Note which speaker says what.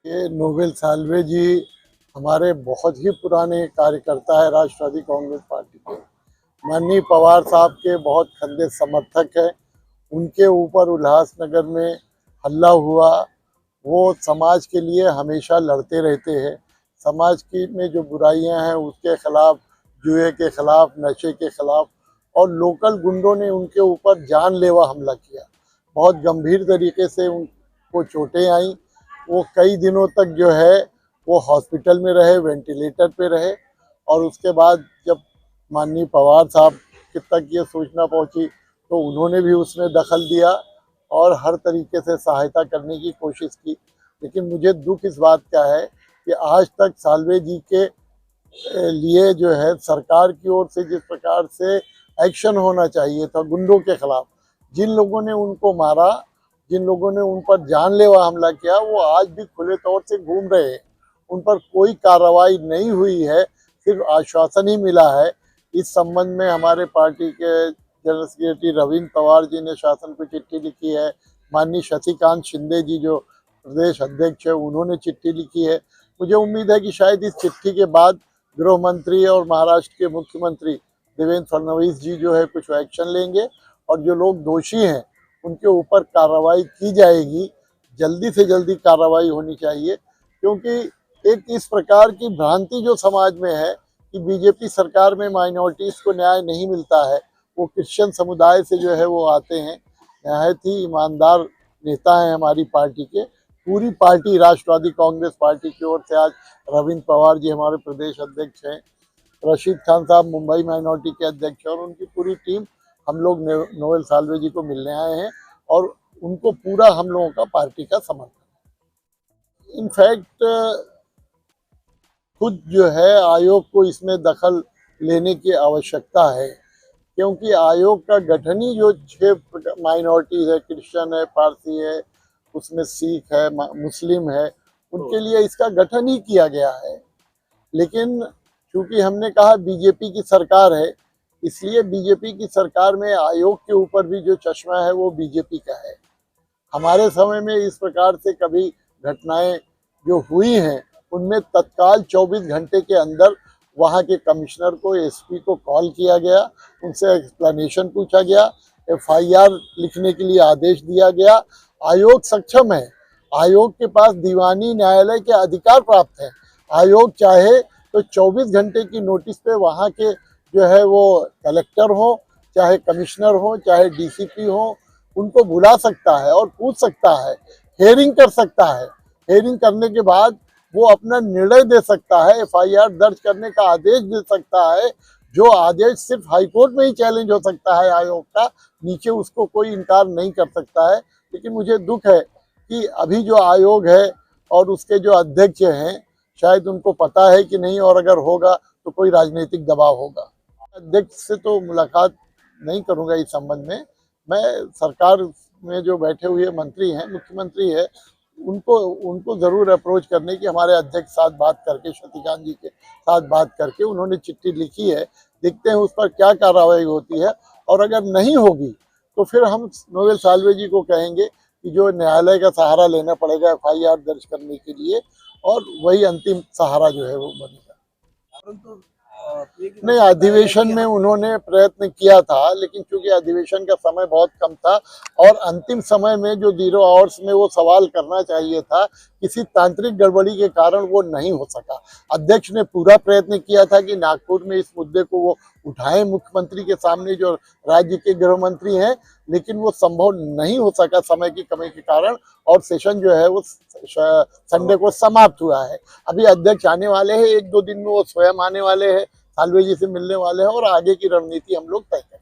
Speaker 1: ये नोबेल साल्वे जी हमारे बहुत ही पुराने कार्यकर्ता है राष्ट्रवादी कांग्रेस पार्टी के। माननीय पवार साहब के बहुत खंदे समर्थक है। उनके ऊपर उल्लासनगर में हल्ला हुआ, वो समाज के लिए हमेशा लड़ते रहते हैं। समाज की में जो बुराइयां हैं उसके खिलाफ, जुए के खिलाफ, नशे के खिलाफ, और लोकल गुंडों ने उनके ऊपर जानलेवा हमला किया। बहुत गंभीर तरीके से उनको चोटें आई। वो कई दिनों तक जो है वो हॉस्पिटल में रहे, वेंटिलेटर पे रहे। और उसके बाद जब माननीय पवार साहब के तक ये सूचना पहुंची तो उन्होंने भी उसमें दखल दिया और हर तरीके से सहायता करने की कोशिश की। लेकिन मुझे दुख इस बात का है कि आज तक साल्वे जी के लिए जो है सरकार की ओर से जिस प्रकार से एक्शन होना चाहिए था गुंडों के खिलाफ, जिन लोगों ने उनको मारा, जिन लोगों ने उन पर जानलेवा हमला किया, वो आज भी खुले तौर से घूम रहे हैं। उन पर कोई कार्रवाई नहीं हुई है, सिर्फ आश्वासन ही मिला है। इस संबंध में हमारे पार्टी के जनरल सेक्रेटरी रविंद्र पवार जी ने शासन को चिट्ठी लिखी है। माननीय शशिकांत शिंदे जी जो प्रदेश अध्यक्ष है उन्होंने चिट्ठी लिखी है। मुझे उम्मीद है कि शायद इस चिट्ठी के बाद गृह मंत्री और महाराष्ट्र के मुख्यमंत्री देवेंद्र फडणवीस जी जो है कुछ एक्शन लेंगे और जो लोग दोषी हैं उनके ऊपर कार्रवाई की जाएगी। जल्दी से जल्दी कार्रवाई होनी चाहिए, क्योंकि एक इस प्रकार की भ्रांति जो समाज में है कि बीजेपी सरकार में माइनॉरिटीज़ को न्याय नहीं मिलता है। वो क्रिश्चियन समुदाय से जो है वो आते हैं। नहायत ही ईमानदार नेता हैं हमारी पार्टी के। पूरी पार्टी राष्ट्रवादी कांग्रेस पार्टी की ओर से आज रविंद्र पवार जी हमारे प्रदेश अध्यक्ष हैं, रशीद खान साहब मुंबई माइनॉरिटी के अध्यक्ष हैं, और उनकी पूरी टीम हम लोग नोबेल साल्वे जी को मिलने आए हैं और उनको पूरा हम लोगों का पार्टी का समर्थन। इनफैक्ट खुद जो है आयोग को इसमें दखल लेने की आवश्यकता है, क्योंकि आयोग का गठन ही जो 6 माइनॉरिटीज है, क्रिश्चियन है, पारसी है, उसमें सिख है, मुस्लिम है, उनके लिए इसका गठन ही किया गया है। लेकिन चूंकि हमने कहा बीजेपी की सरकार है, इसलिए बीजेपी की सरकार में आयोग के ऊपर भी जो चश्मा है वो बीजेपी का है। हमारे समय में इस प्रकार से कभी घटनाएं जो हुई हैं उनमें तत्काल 24 घंटे के अंदर वहाँ के कमिश्नर को, एसपी को कॉल किया गया, उनसे एक्सप्लेनेशन पूछा गया, एफआईआर लिखने के लिए आदेश दिया गया। आयोग सक्षम है, आयोग के पास दीवानी न्यायालय के अधिकार प्राप्त है। आयोग चाहे तो 24 घंटे की नोटिस पे वहाँ के जो है वो कलेक्टर हो, चाहे कमिश्नर हो, चाहे डीसीपी हो, उनको बुला सकता है और पूछ सकता है, हेयरिंग कर सकता है। हेयरिंग करने के बाद वो अपना निर्णय दे सकता है, एफआईआर दर्ज करने का आदेश दे सकता है, जो आदेश सिर्फ हाईकोर्ट में ही चैलेंज हो सकता है आयोग का, नीचे उसको कोई इनकार नहीं कर सकता है। लेकिन मुझे दुख है कि अभी जो आयोग है और उसके जो अध्यक्ष हैं, शायद उनको पता है कि नहीं, और अगर होगा तो कोई राजनीतिक दबाव होगा। अध्यक्ष से तो मुलाकात नहीं करूंगा इस संबंध में। मैं सरकार में जो बैठे हुए मंत्री हैं, मुख्यमंत्री है, उनको जरूर अप्रोच करने की, हमारे अध्यक्ष साथ बात करके, शशिकांत जी के साथ बात करके उन्होंने चिट्ठी लिखी है। देखते हैं उस पर क्या कार्रवाई होती है, और अगर नहीं होगी तो फिर हम नोबेल साल्वे जी को कहेंगे कि जो न्यायालय का सहारा लेना पड़ेगा एफआईआर दर्ज करने के लिए, और वही अंतिम सहारा जो है वो बनेगा।
Speaker 2: परंतु
Speaker 1: नहीं, अधिवेशन में उन्होंने प्रयत्न किया था, लेकिन चूंकि अधिवेशन का समय बहुत कम था और अंतिम समय में जो 0 आवर्स में वो सवाल करना चाहिए था, किसी तांत्रिक गड़बड़ी के कारण वो नहीं हो सका। अध्यक्ष ने पूरा प्रयत्न किया था कि नागपुर में इस मुद्दे को वो उठाएं मुख्यमंत्री के सामने जो राज्य के गृह मंत्री हैं, लेकिन वो संभव नहीं हो सका समय की कमी के कारण, और सेशन जो है वो संडे को समाप्त हुआ है। अभी अध्यक्ष आने वाले हैं, 1-2 दिन में वो स्वयं आने वाले हैं, साल्वे जी से मिलने वाले हैं और आगे की रणनीति हम लोग तय करेंगे।